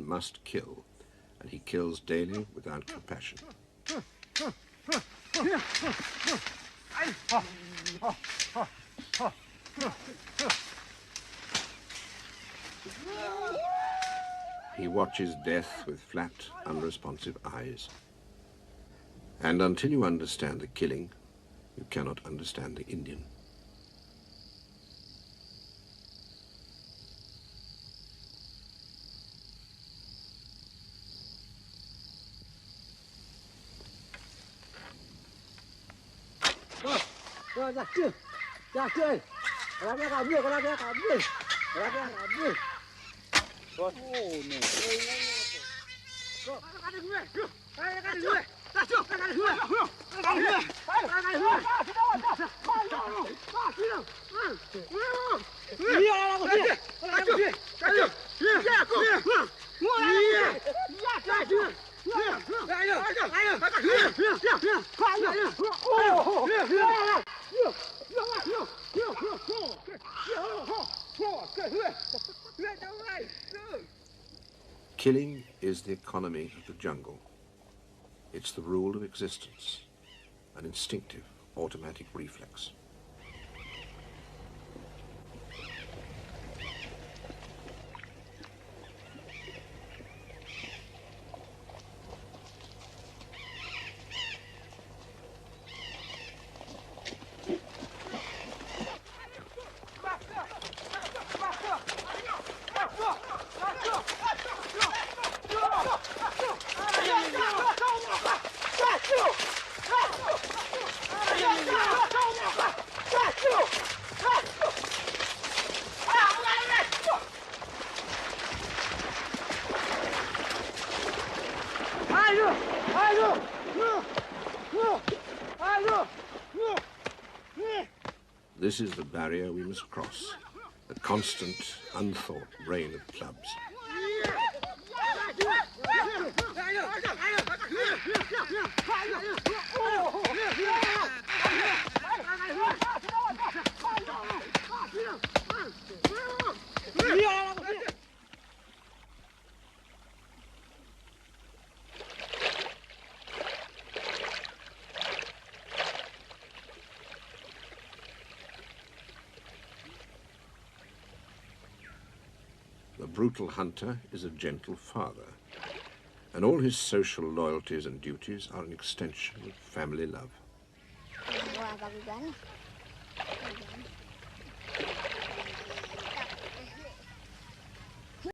Indian must kill, and he kills daily without compassion. He watches death with flat, unresponsive eyes. And until you understand the killing, you cannot understand the Indian. Killing is the economy of the jungle. It's the rule of existence, an instinctive, automatic reflex. This is the barrier we must cross, a constant, unthought rain of clubs. The brutal hunter is a gentle father, and all his social loyalties and duties are an extension of family love.